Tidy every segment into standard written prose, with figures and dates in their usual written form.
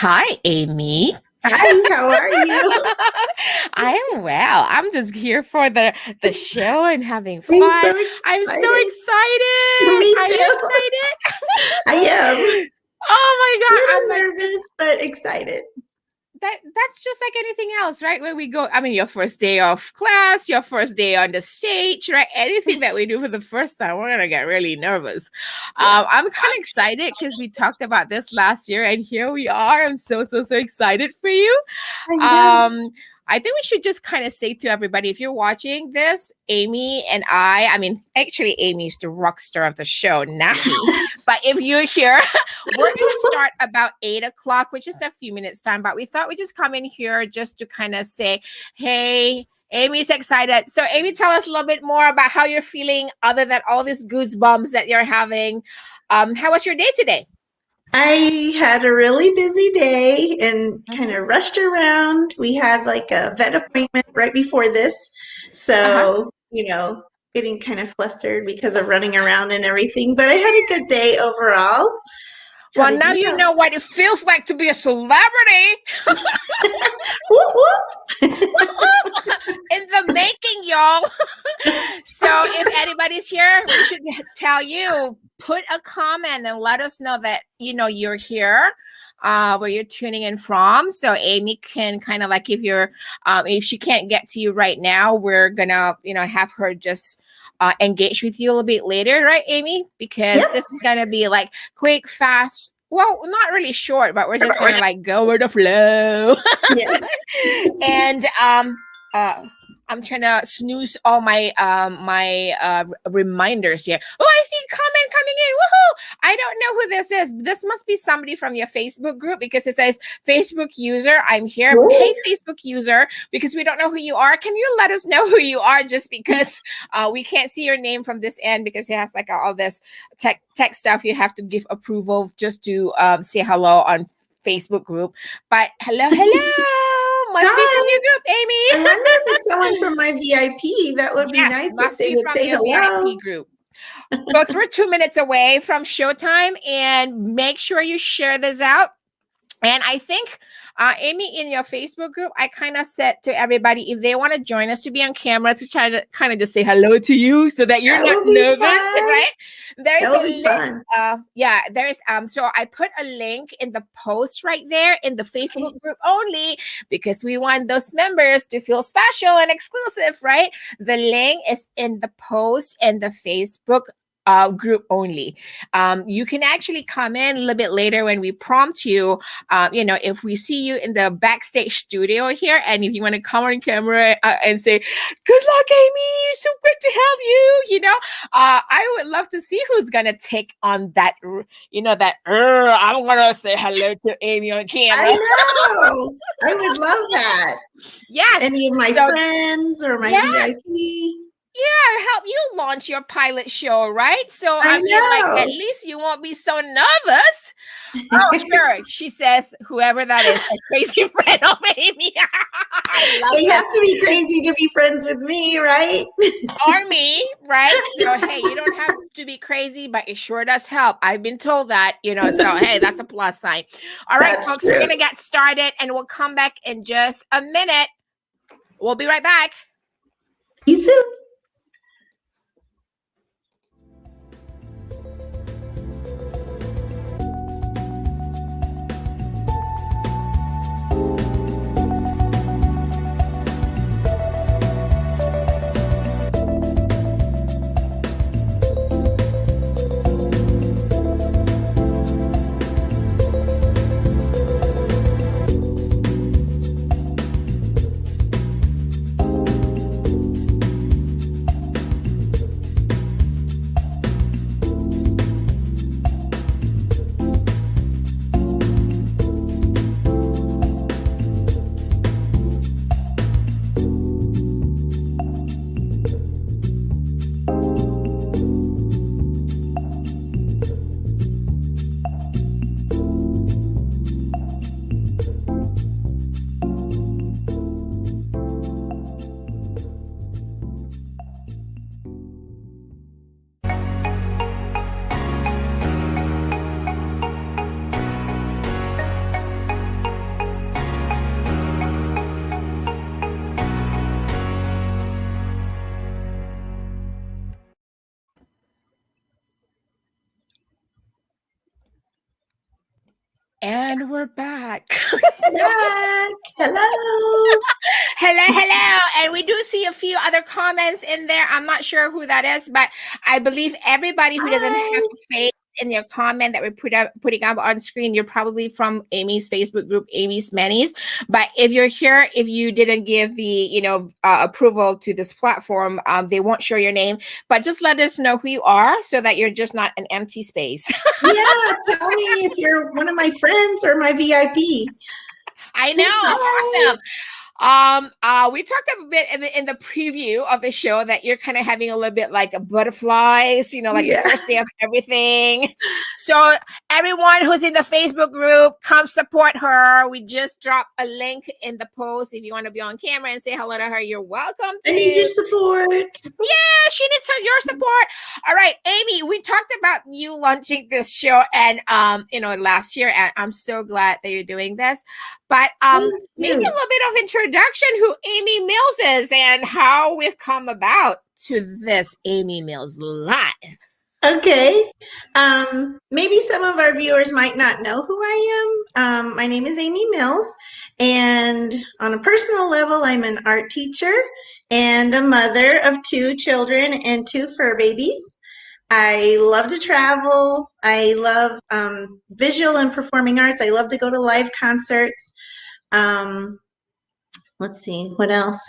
Hi, Amy. Hi, how are you? I am well. I'm just here for the show and having I'm so fun. I'm so excited. excited. Me Are you too. I am a excited? Oh my God. I'm like little this nervous, but excited. that's just like anything else, right? When we go, I mean, your first day of class, your first day on the stage, right? Anything that we do for the first time, we're gonna get really nervous. Yeah, I'm kind of excited because we talked about this last year, and here we are. I'm so excited for you. I know. Um, I think we should just kind of say to everybody, if you're watching this, Amy and I mean, actually, Amy's the rock star of the show, not me. But if you're here, we're going to start about 8 o'clock, which is a few minutes time. But we thought we'd just come in here just to kind of say, hey, Amy's excited. So, Amy, tell us a little bit more about how you're feeling other than all these goosebumps that you're having. How was your day today? I had a really busy day and kind Mm-hmm. of rushed around. We had like a vet appointment right before this. Uh-huh. So, getting kind of flustered because of running around and everything. But I had a good day overall. How Well, did now you you have? know what it feels like to be a celebrity. Whoop, whoop. In the making, y'all. So if anybody's here, we should tell you, put a comment and let us know that you're here, where you're tuning in from. So Amy can kind of like, if she can't get to you right now, we're gonna have her just engage with you a little bit later, right, Amy? Because Yep. this is gonna be like quick, fast. Well, not really short, but we're just gonna like go with the flow. Yeah. And uh I'm trying to snooze all my reminders here. Oh, I see comment coming in. Woohoo! I don't know who this is. This must be somebody from your Facebook group because it says Facebook user. I'm here. Hey, Facebook user, because we don't know who you are. Can you let us know who you are? Just because we can't see your name from this end because it has like all this tech stuff. You have to give approval just to say hello on Facebook group. But hello, must be from Hi. your group, I Amy. wonder if it's someone from my VIP. That would be Yes, nice if must they be would from say your hello. VIP group. Folks, we're 2 minutes away from showtime, and make sure you share this out. And I think, Amy, in your Facebook group, I kind of said to everybody if they want to join us to be on camera to try to kind of just say hello to you so that you're That not will be nervous, fun. right? There That is a will be link. fun. Yeah, there's so I put a link in the post right there in the Okay. Facebook group only because we want those members to feel special and exclusive, right? The link is in the post and the Facebook group only. You can actually come in a little bit later when we prompt you. If we see you in the backstage studio here, and if you want to come on camera and say, "Good luck, Amy! So great to have you!" I would love to see who's gonna take on that. I'm gonna say hello to Amy on I camera. know. I would love that. Yes. Any of my So friends or my yes. VIP. Yeah, help you launch your pilot show, right? So I I mean, like at know. least you won't be so nervous. Oh, sure. She says, whoever that is, a crazy friend of Amy. I love They that. have to be crazy to be friends with me, right? Or me, right? So hey, you don't have to be crazy, but it sure does help. I've been told that, so hey, that's a plus sign. All right, That's folks, we're true. gonna get started and we'll come back in just a minute. We'll be right back. See you soon. And we're back. Back. Hello. Hello, hello. And we do see a few other comments in there. I'm not sure who that is, but I believe everybody who doesn't have Hi. a face in your comment that we're putting up on screen, you're probably from Aimee's Facebook group, Aimee's Manis. But if you're here, if you didn't give the approval to this platform, they won't show your name. But just let us know who you are so that you're just not an empty space. Yeah, tell me if you're one of my friends or my VIP. I know, Hi. awesome. We talked a bit in the preview of the show that you're kind of having a little bit like butterflies, like the Yeah. first day of everything. So everyone who's in the Facebook group, come support her. We just dropped a link in the post. If you want to be on camera and say hello to her, you're welcome I need your to. support. Yeah, she needs your support. All right, Aimee, we talked about you launching this show and last year, and I'm so glad that you're doing this. But Thank maybe a you. little bit of introduction who Aimee Mills is and how we've come about to this Aimee Mills Live. Okay. Maybe some of our viewers might not know who I am. My name is Aimee Mills, and on a personal level, I'm an art teacher and a mother of 2 children and 2 fur babies. I love to travel. I love visual and performing arts. I love to go to live concerts. Um, let's see, what else?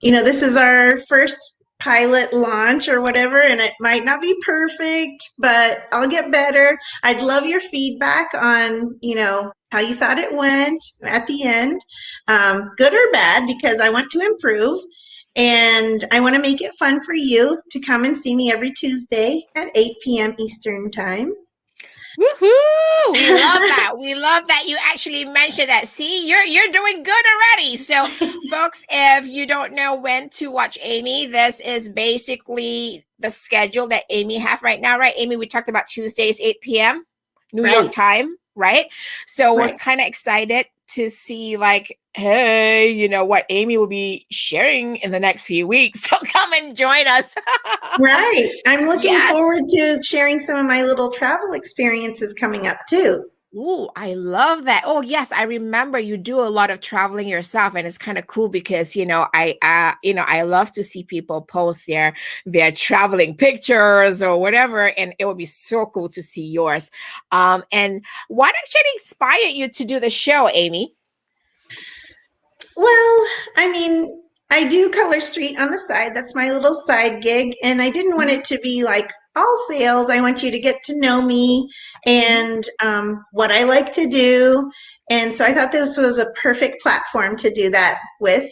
This is our first pilot launch or whatever, and it might not be perfect, but I'll get better. I'd love your feedback on, how you thought it went at the end, good or bad, because I want to improve. And I want to make it fun for you to come and see me every Tuesday at 8 p.m. Eastern Time. Woohoo! We love that. We love that you actually mentioned that. See, you're doing good already. So, folks, if you don't know when to watch Aimee, this is basically the schedule that Aimee have right now, right? Aimee, we talked about Tuesdays, 8 p.m. New York Right. time, right? So we're Right. kind of excited to see like, hey, what Aimee will be sharing in the next few weeks. So come and join us. Right. I'm looking Yes. forward to sharing some of my little travel experiences coming up too. Ooh, I love that. Oh, yes, I remember you do a lot of traveling yourself, and it's kind of cool because I love to see people post their traveling pictures or whatever, and it would be so cool to see yours. And what actually inspired you to do the show, Aimee? Well, I mean, I do Color Street on the side. That's my little side gig. And I didn't want Mhm, it to be like all sales. I want you to get to know me mhm. and what I like to do. And so I thought this was a perfect platform to do that with.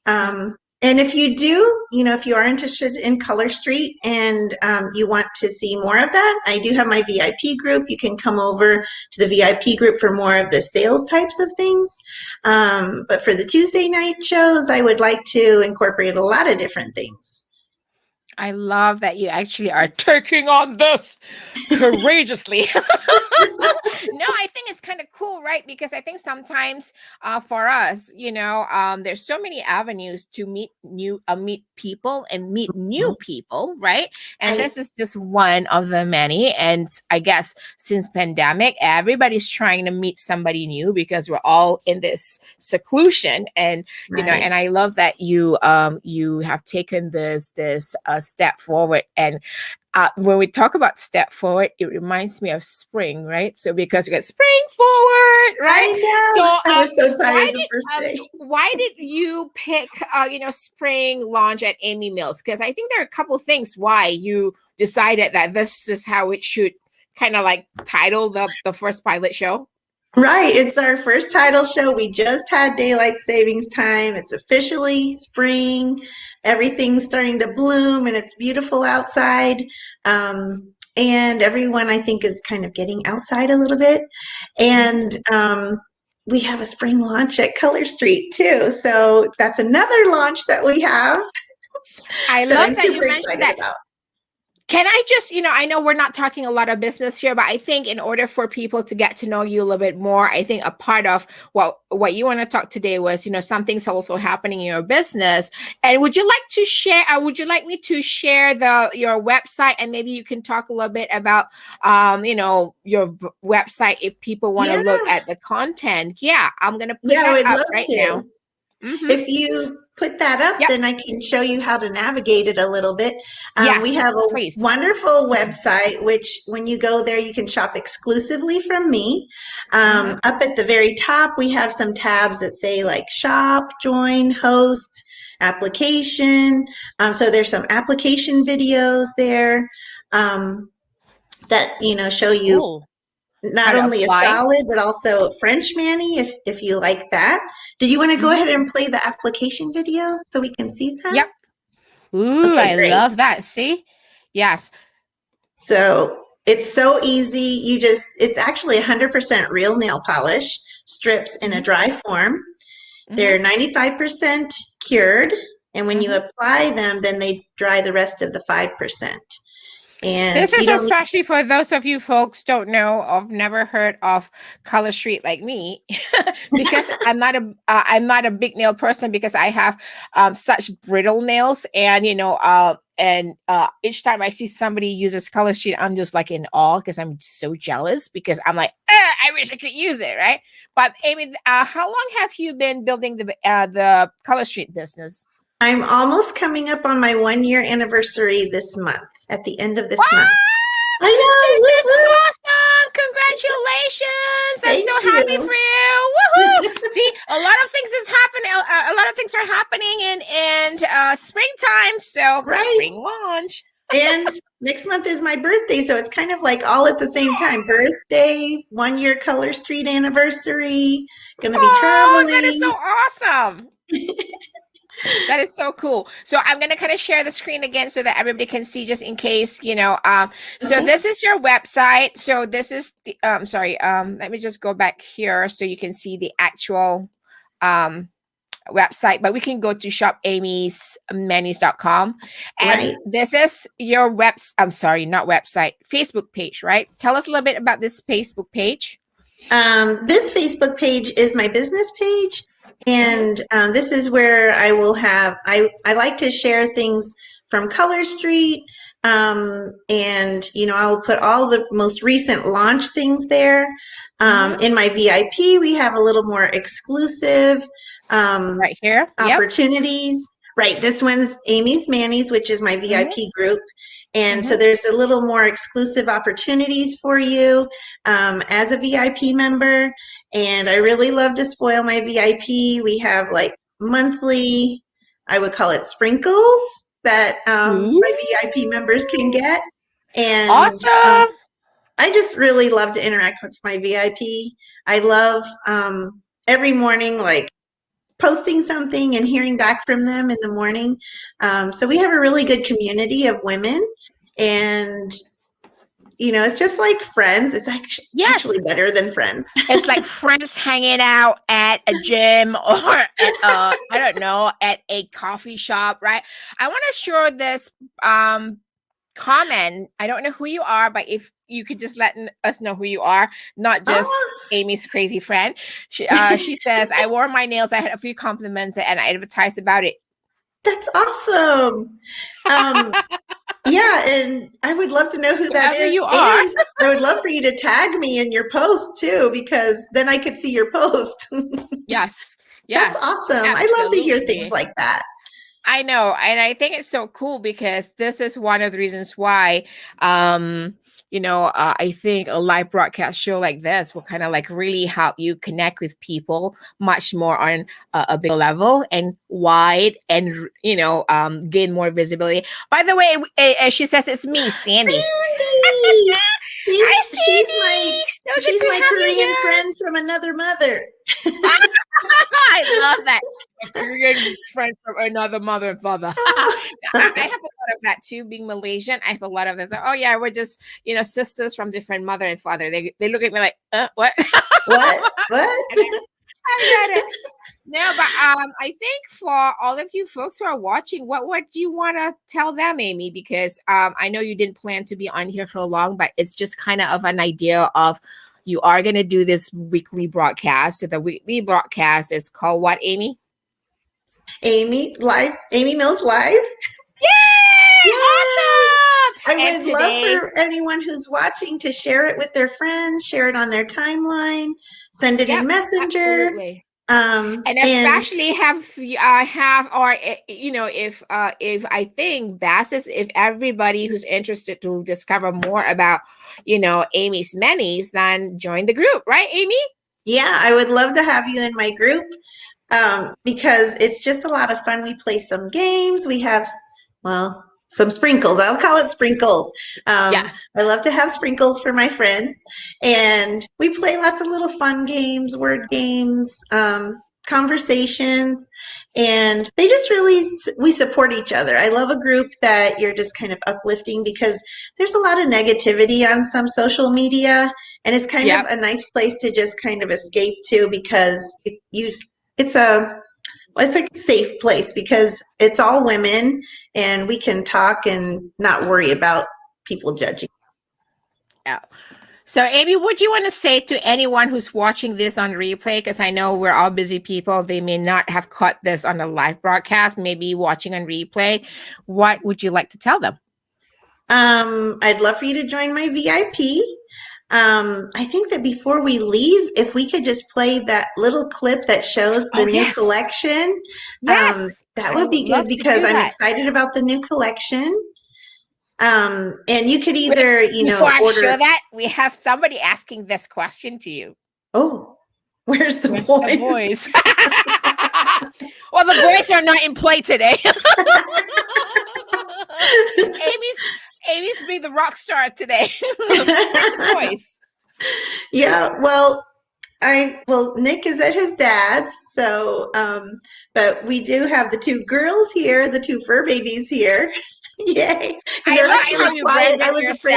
Yeah. And if you do, if you are interested in Color Street and you want to see more of that, I do have my VIP group. You can come over to the VIP group for more of the sales types of things. But for the Tuesday night shows, I would like to incorporate a lot of different things. I love that you actually are taking on this courageously. No, I think it's kind of cool, right? Because I think sometimes for us, there's so many avenues to meet people and meet new people, right? And I, this is just one of the many. And I guess since pandemic, everybody's trying to meet somebody new because we're all in this seclusion. And right. and I love that you have taken this step forward. And when we talk about step forward, it reminds me of spring, right? So because we got spring forward, right? I know. So I was so why tired the did first day. you pick spring launch at Aimee Mills? Because I think there are a couple of things why you decided that this is how it should kind of like title the first pilot show. Right. It's our first title show. We just had daylight savings time. It's officially spring. Everything's starting to bloom and it's beautiful outside. And everyone, I think, is kind of getting outside a little bit. And we have a spring launch at Color Street too. So that's another launch that we have I that love I'm that you super mentioned excited that. about. Can I just, I know we're not talking a lot of business here, but I think in order for people to get to know you a little bit more, I think a part of what you want to talk today was, something's also happening in your business. And would you like to share, would you like me to share your website, and maybe you can talk a little bit about, your website if people want to look Yeah. at the content? Yeah, I'm going to put Yeah, I that would up love right to. now. Mm-hmm. If you put that up, Yep. then I can show you how to navigate it a little bit. We Yes, have a please. wonderful website, which when you go there, you can shop exclusively from me. Mm-hmm. Up at the very top, we have some tabs that say like shop, join, host, application. So there's some application videos there that, show you Cool. How not to only a apply. solid but also a French mani if you like that. Do you want to go Mm-hmm. ahead and play the application video so we can see that? Yep. Ooh, Okay, I great. love that. See? Yes. So it's so easy. It's actually 100% real nail polish strips in a Mm-hmm. dry form. Mm-hmm. They're 95% cured. And when you Mm-hmm. apply them, then they dry the rest of the 5%. And This you is don't, especially for those of you folks don't know of never heard of Color Street like me, because I'm not a big nail person because I have such brittle nails, and each time I see somebody uses Color Street, I'm just like in awe because I'm so jealous because I'm like, I wish I could use it, right? But Aimee, how long have you been building the Color Street business? I'm almost coming up on my 1 year anniversary this month, at the end of this month. Wow! I know, This woo is woo. awesome! Congratulations! I'm so Thank happy you. for you! Woohoo! See, a lot of things is happening. A lot of things are happening in springtime. So Right. spring launch. And next month is my birthday, so it's kind of like all at the same time. Birthday, 1 year Color Street anniversary, gonna be Oh, that is so traveling. awesome! That is so cool. So I'm gonna kind of share the screen again so that everybody can see, just in case, So Okay. this is your website. So this is the sorry, let me just go back here so you can see the actual website, but we can go to shopamesmanis.com. And Right. this is your I'm sorry, not website, Facebook page, right? Tell us a little bit about this Facebook page. This Facebook page is my business page, Mm-hmm. and this is where I will have. I like to share things from Color Street, and I'll put all the most recent launch things there. Mm-hmm. In my VIP, we have a little more exclusive Right here. Yep. opportunities. Right, this one's Aimee's Manny's, which is my Mm-hmm. VIP group. And so Mm-hmm. there's a little more exclusive opportunities for you as a VIP member. And I really love to spoil my VIP. We have like monthly, I would call it sprinkles that Ooh. my VIP members can get. And Awesome. I just really love to interact with my VIP. I love every morning, like posting something and hearing back from them in the morning. So we have a really good community of women, and it's just like friends. It's actually Yes. better than friends. It's like friends hanging out at a gym or at I don't know, at a coffee shop, right? I want to share this comment. I don't know who you are, but if you could just let us know who you are, not just Oh, Aimee's crazy friend. She says, I wore my nails, I had a few compliments, and I advertised about it. that's awesome. Um, yeah, and I would love to know who that Whoever is. you are. And I would love for you to tag me in your post too, because then I could see your post. Yes. That's Yes. awesome. I love to hear things Absolutely. like that. I know, and I think it's so cool because this is one of the reasons why, I think a live broadcast show like this will kind of like really help you connect with people much more on a bigger level and wide, and gain more visibility. By the way, she says it's me, Sandy. Sandy! Hi, She's my Sandy. So good she's to my have you Korean here. friend from another mother. I love that. A Korean friend from another mother and father. I have a lot of that too, being Malaysian. I have a lot of that. Oh yeah, we're just, sisters from different mother and father. They look at me like, what? What? What? And I get it. No, but I think for all of you folks who are watching, what do you want to tell them, Aimee? Because I know you didn't plan to be on here for long, but it's just kind of an idea of you are going to do this weekly broadcast. So the weekly broadcast is called what, Aimee? Aimee Mills Live. Yay! Yay! Awesome! I And would love today, for anyone who's watching to share it with their friends, share it on their timeline, send it yep, in Messenger. absolutely. Um, And and especially have or if I think that's if everybody who's interested to discover more about Aimee's Minis, then join the group, right, Aimee? yeah, I would love to have you in my group. Because it's just a lot of fun. We play some games. We have, well, some sprinkles. I'll call it sprinkles. Yes. I love to have sprinkles for my friends. And we play lots of little fun games, word games, conversations. And they just really, we support each other. I love a group that you're just kind of uplifting because there's a lot of negativity on some social media. And it's kind of Yep. a nice place to just kind of escape to because it's a safe place because it's all women and we can talk and not worry about people judging. Yeah. So, Aimee, what do you want to say to anyone who's watching this on replay? Because I know we're all busy people. They may not have caught this on a live broadcast, maybe watching on replay. What would you like to tell them? I'd love for you to join my VIP. I think that before we leave, if we could just play that little clip that shows the Oh, new yes. collection, Yes. that I would would be good love to because do I'm that. excited about the new collection. And you could Wait, either, before I show order. that, we have somebody asking this question to you. Oh, where's the Where's the boys? boys? Well, the boys are not in play today. Aimee's being the rock star today. Where's the boys? Yeah, well, Nick is at his dad's, so but we do have the two girls here, the two fur babies here. Yay. And I they're love actually how you quiet. rendered I was afraid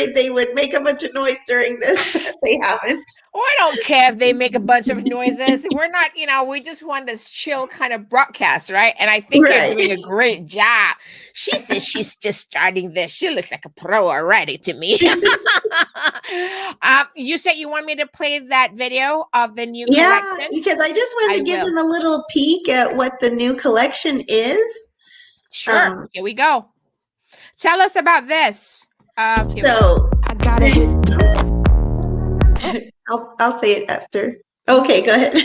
yourself. they would make a bunch of noise during this, but they haven't. Oh, I don't care if they make a bunch of noises. We're not, we just want this chill kind of broadcast, right? And I think you're Right. doing a great job. She says she's just starting this. She looks like a pro already to me. You said you want me to play that video of the new Yeah, collection? because I just wanted I to give will. them a little peek at what the new collection is. Sure. Here we go. Tell us about this. Here we go. So I got it. I'll say it after. Okay, go ahead.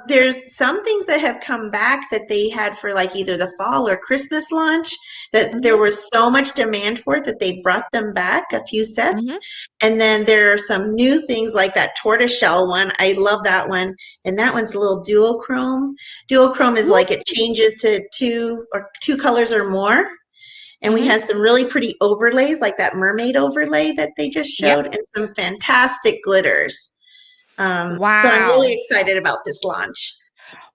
There's some things that have come back that they had for like either the fall or Christmas launch that there was so much demand for it that they brought them back, a few sets. And then there are some new things like that tortoiseshell one. I love that one. And that one's a little duochrome. Duochrome is like it changes to two colors or more. And we have some really pretty overlays like that mermaid overlay that they just showed and some fantastic glitters. So I'm really excited about this launch.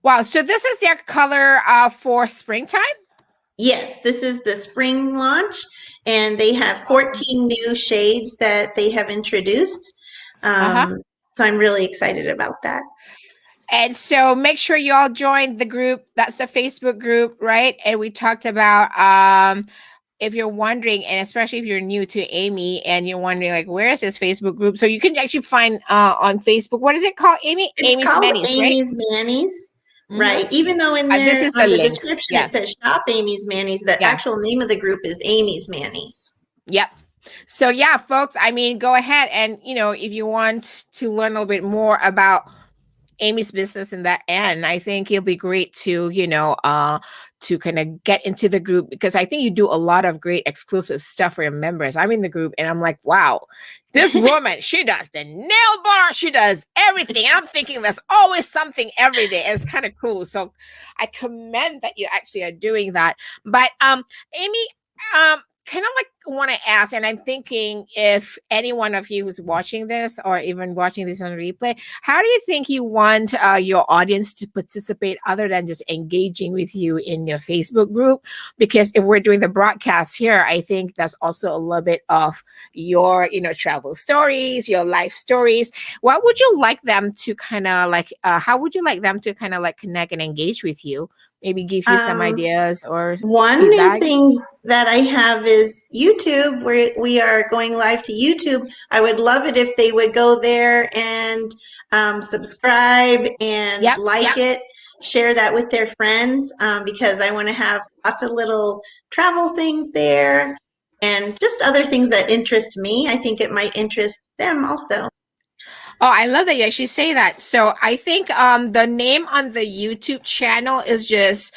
Wow. So this is their color for springtime? Yes, this is the spring launch and they have 14 new shades that they have introduced. So I'm really excited about that. And so make sure you all join the group. That's the Facebook group, right? And we talked about if you're wondering, and especially if you're new to Aimee and you're wondering, like, where is this Facebook group? So you can actually find on Facebook. What is it called, Aimee? It's Aimee's called Minis, right? Amy's Manis, right? Even though in This there is the on the link. description it says Shop Amy's Manis, the actual name of the group is Amy's Manis. Yep. So yeah, folks, I mean, go ahead and, if you want to learn a little bit more about Aimee's business in that end, I think it'll be great to, to kind of get into the group because I think you do a lot of great exclusive stuff for your members. I'm in the group and I'm like, wow, this woman, she does the nail bar, she does everything. And I'm thinking there's always something every day. And it's kind of cool. So I commend that you actually are doing that. But Aimee, kind of like want to ask, and I'm thinking if any one of you who's watching this or even watching this on replay, how do you think you want your audience to participate other than just engaging with you in your Facebook group? Because if we're doing the broadcast here, I think that's also a little bit of your, travel stories, your life stories. What would you like them to kind of like, how would you like them to kind of like connect and engage with you? Maybe give you some Um, ideas or One new feedback? thing that I have is YouTube, where we are going live to YouTube. I would love it if they would go there and subscribe and Yep, like yep. it, share that with their friends, because I want to have lots of little travel things there and just other things that interest me. I think it might interest them also. Oh, I love that you actually say that. So I think the name on the YouTube channel is just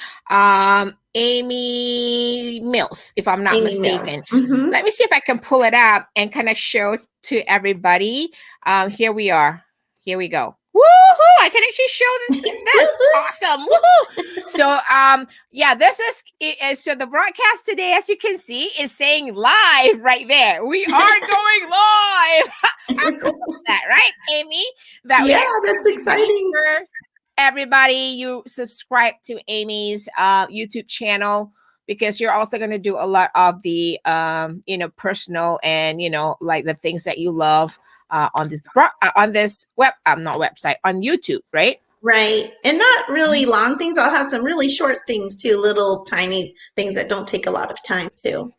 Aimee Mills, if I'm not Aimee mistaken. Mills. Hmm. Let me see if I can pull it up and kind of show to everybody. Here we are. Here we go. Woohoo! I can actually show this. Awesome. Woohoo! So yeah, this is so the broadcast today, as you can see, is saying live right there. We are going live. How cool is that, right, Aimee? That we Yeah, actually that's make exciting. sure everybody you subscribe to Aimee's YouTube channel, because you're also going to do a lot of the personal and like the things that you love on this not website, on YouTube, right? Right. And not really long things. I'll have some really short things too, little tiny things that don't take a lot of time too.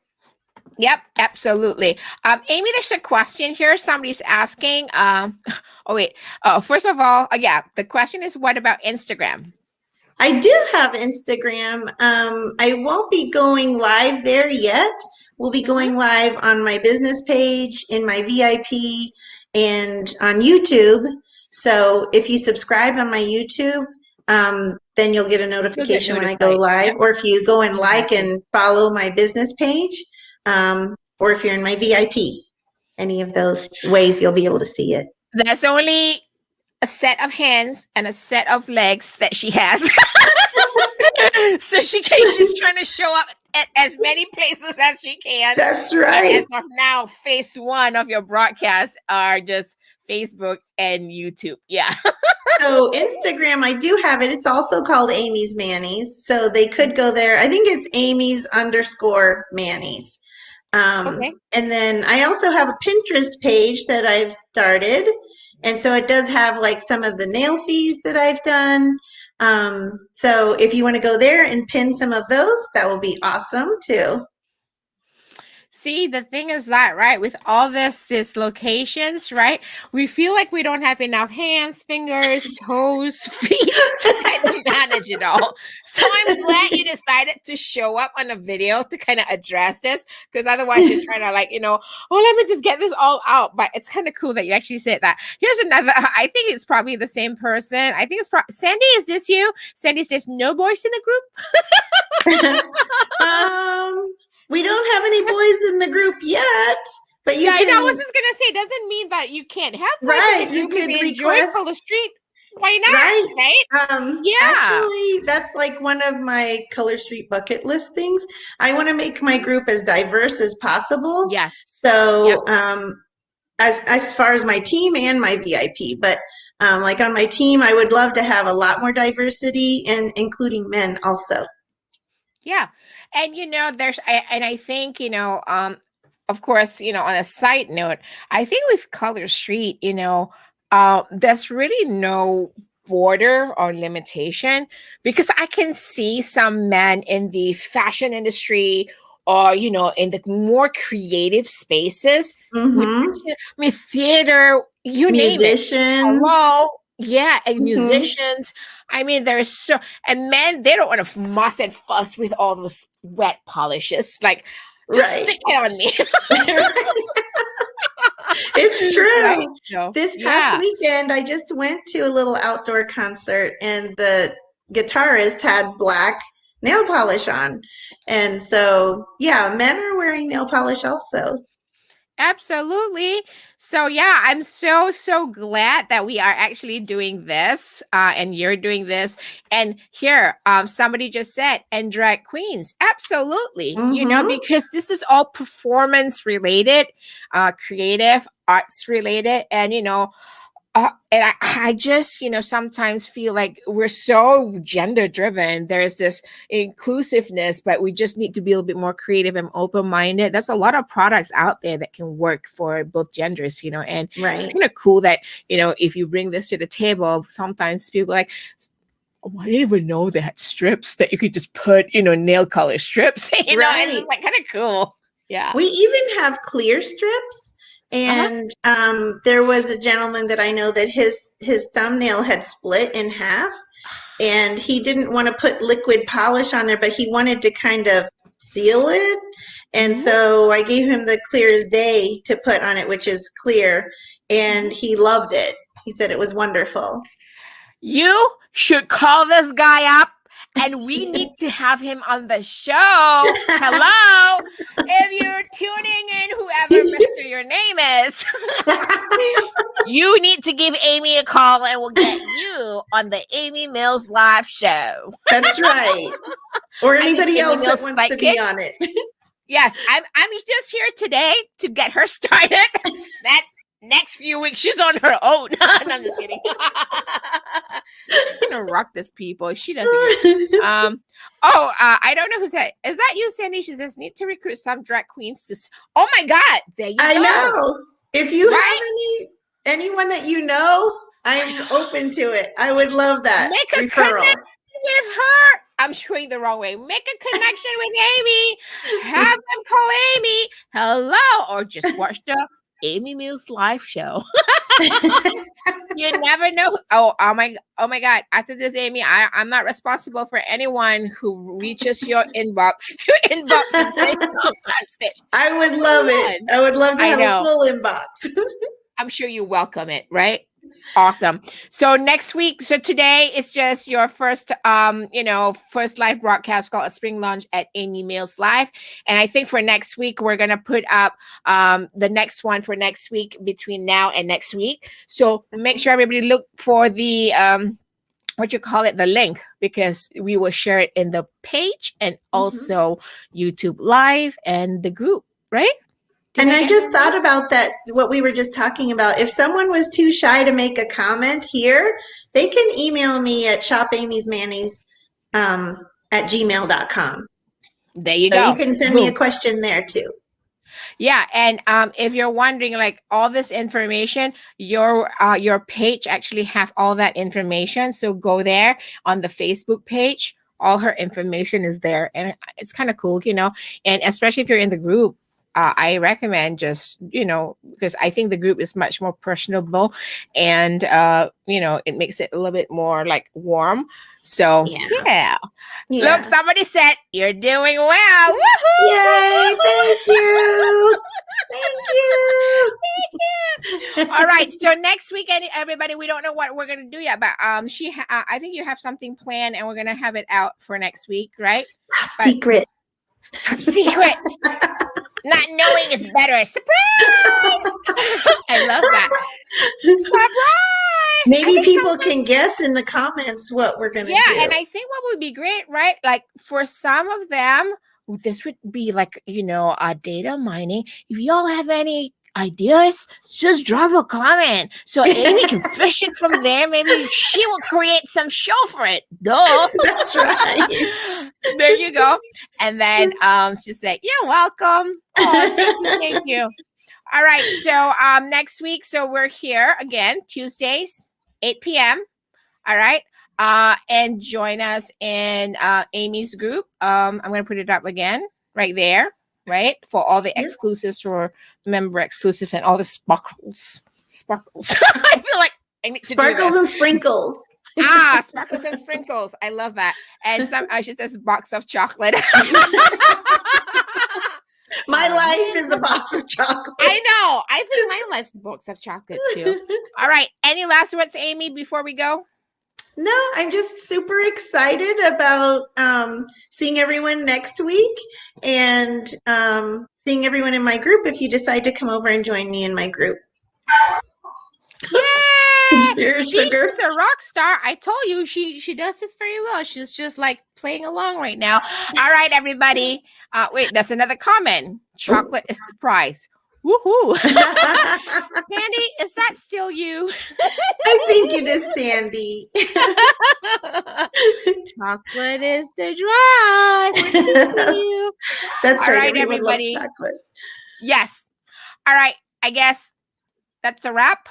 Yep, absolutely. Aimee, there's a question here. Somebody's asking. Oh wait. First of all, yeah, the question is, what about Instagram? I do have Instagram. I won't be going live there yet. We'll be Mm-hmm. going live on my business page, in my VIP, and on YouTube. So if you subscribe on my YouTube, then you'll get a You'll get notification when I go notified. live. Yep, Or if you go and like exactly. and follow my business page, or if you're in my VIP, any of those ways you'll be able to see it. That's only a set of hands and a set of legs that she has. So she's trying to show up at as many places as she can. That's And right. as of now, phase one of your broadcasts are just Facebook and YouTube. Yeah. So Instagram, I do have it. It's also called Amy's Manny's. So they could go there. I think it's Amy's underscore Manny's. Okay. And then I also have a Pinterest page that I've started. And so it does have like some of the nail fees that I've done. So if you want to go there and pin some of those, that will be awesome too. See, the thing is that, right, with all this locations, right, we feel like we don't have enough hands, fingers, toes, feet to kind of manage it all. So I'm glad you decided to show up on a video to kind of address this, because otherwise you're trying to like, oh, let me just get this all out. But it's kind of cool that you actually said that. Here's another, I think it's probably the same person. I think it's Sandy, is this you? Sandy says, no boys in the group. um, we don't have any boys in the group yet, but Yeah, you I know. I was can, just gonna say, doesn't mean that you can't have boys in right, the you group if could they enjoy Color request. Street. Why Right. not? Right? Yeah. Actually, that's like one of my Color Street bucket list things. I want to make my Mhm. group as diverse as possible. Yes. Yep. So, as far as my team and my VIP, but like on my team, I would love to have a lot more diversity and including men also. Yeah. And I think, of course, on a side note, I think with Color Street, there's really no border or limitation, because I can see some men in the fashion industry or, in the more creative spaces with Mm-hmm. actually, I mean, theater, you name it. Musicians. Hello. Yeah, and Mm-hmm. musicians. I mean, there's so, and men, they don't want to muss and fuss with all those wet polishes. Like, just Right. stick it on me. It's Right? true. So, This past yeah. weekend, I just went to a little outdoor concert, and the guitarist had black nail polish on. And so, yeah, men are wearing nail polish also. Absolutely. So yeah, I'm so glad that we are actually doing this, and you're doing this. And here, somebody just said, and drag queens. Absolutely, Mm-hmm. because this is all performance related, creative arts related, and and I just, sometimes feel like we're so gender driven. There's this inclusiveness, but we just need to be a little bit more creative and open minded. There's a lot of products out there that can work for both genders, and it's Right. kind of cool that, if you bring this to the table, sometimes people are like, oh, I didn't even know they had strips that you could just put, nail color strips, and Right. it's like kind of cool. Yeah. We even have clear strips. Uh-huh. And there was a gentleman that I know that his thumbnail had split in half, and he didn't want to put liquid polish on there, but he wanted to kind of seal it. And Mhm. so I gave him the clear as day to put on it, which is clear, and Mhm. he loved it. He said it was wonderful. You should call this guy up and we need to have him on the show. Hello. If you're tuning in, whoever Mr. Your name is, you need to give Aimee a call and we'll get you on the Aimee Mills live show. That's right. Or I'm Miss anybody Aimee else that Mills wants to be psychic. on it. Yes, I'm just here today to get her started. That next few weeks she's on her own. No, I'm just kidding. She's gonna rock this, people. She doesn't get. I don't know who said. Is that you, Sandy? She says need to recruit some drag queens to. Oh my God! There you I go. know. If you Right? have anyone that you know, I'm open to it. I would love that Make a referral. connection with her. I'm showing the wrong way. Make a connection with Aimee. Have them call Aimee. Hello, or just watch the Aimee Mills live show. You never know. Oh my God. After this, Aimee, I'm not responsible for anyone who reaches your inbox to inbox and say some message. I would So love it. fun. I would love to I have a know. full inbox. I'm sure you welcome it, right? Awesome. So next week, so today it's just your first first live broadcast called a Spring Launch at Aimee Mills Live. And I think for next week we're gonna put up the next one for next week between now and next week. So make sure everybody look for the what you call it, the link, because we will share it in the page and Mhm. also YouTube Live and the group, right? Did And I get just that right? thought about that, what we were just talking about. If someone was too shy to make a comment here, they can email me at shopamysmannies at gmail.com. There you So you go. can send me a Boom. question there too. Yeah, and if you're wondering, like all this information, your page actually have all that information. So go there on the Facebook page. All her information is there, and it's kind of cool, And especially if you're in the group, I recommend just because I think the group is much more personable, and it makes it a little bit more like warm. So Yeah. yeah. Look, Yeah. somebody said you're doing well. Woohoo! Yay. Thank you. Thank All you. right. So next week, everybody, we don't know what we're gonna do yet, but I think you have something planned, and we're gonna have it out for next week, right? Top But secret. top secret. Not knowing is better. Surprise! I love that. Surprise! I Maybe think people sometimes, can guess in the comments what we're going yeah, to do. and I think what would be great, right? Like for some of them, this would be like, data mining. If y'all have any ideas, just drop a comment so Aimee can fish it from there. Maybe she will create some show for it. Duh. That's right. There you go. And then she said, you're welcome. Oh, thank you, thank you. All right. So next week, so we're here again, Tuesdays, 8 p.m. All right. And join us in Aimee's group. I'm gonna put it up again right there, right? For all the Yeah. exclusives or member exclusives and all the sparkles. Sparkles. I feel like I need to do Sparkles this. and sprinkles. Sparkles and sprinkles. I love that. And she says box of chocolate. My life is a box of chocolates. I know. I think my life's a box of chocolate too. All right. Any last words, Aimee, before we go? No, I'm just super excited about seeing everyone next week. And seeing everyone in my group if you decide to come over and join me in my group. Yeah. Here, See, sugar. she's a rock star. I told you she does this very well. She's just like playing along right now. All right, everybody. Wait, that's another comment. Chocolate is the prize. Woohoo. Sandy, is that still you? I think it is Sandy. Chocolate is the drive. We're teasing you. That's All right. right, Everyone everybody. loves chocolate. Yes. All right. I guess that's a wrap.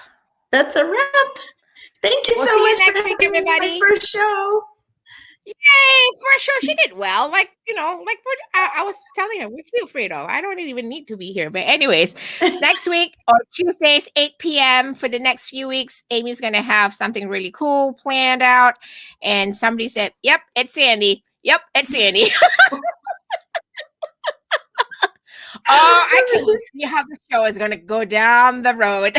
That's a wrap. Thank you We'll so see you much for next week, having me on my everybody. first show. Yay, for sure. She did well. Like, I was telling her, what are you afraid of? I don't even need to be here. But anyways, next week or Tuesdays, 8 p.m. for the next few weeks, Amy's going to have something really cool planned out. And somebody said, yep, it's Sandy. Yep, it's Sandy. Oh, I can see how the show is going to go down the road.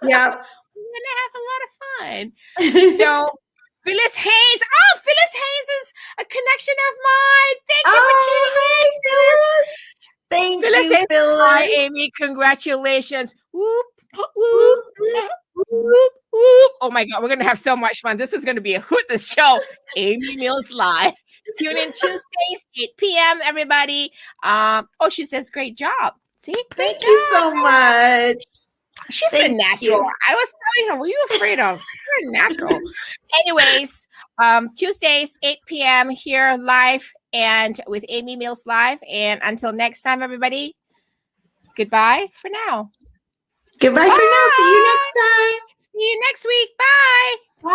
Yep. We're going to have a lot of fun. So, Phyllis Haynes. Oh, Phyllis Haynes is a connection of mine. Thank you for tuning in, Phyllis. Thank Phyllis you, Haynes. Phyllis. Hi, Amy. Congratulations. Whoop, whoop, Whoop, whoop, whoop. Oh my God, we're going to have so much fun. This is going to be a hoot, this show. Aimee Mills Live. Tune in Tuesdays, 8 p.m., everybody. She says, great job. See? Great Thank job. you so much. She's a Thank natural. you. I was telling her, what are you afraid of? You're a natural. Anyways, Tuesdays, 8 p.m. here live and with Aimee Mills Live. And until next time, everybody, goodbye for now. Goodbye for now. See you next time. See you next week. Bye. Bye.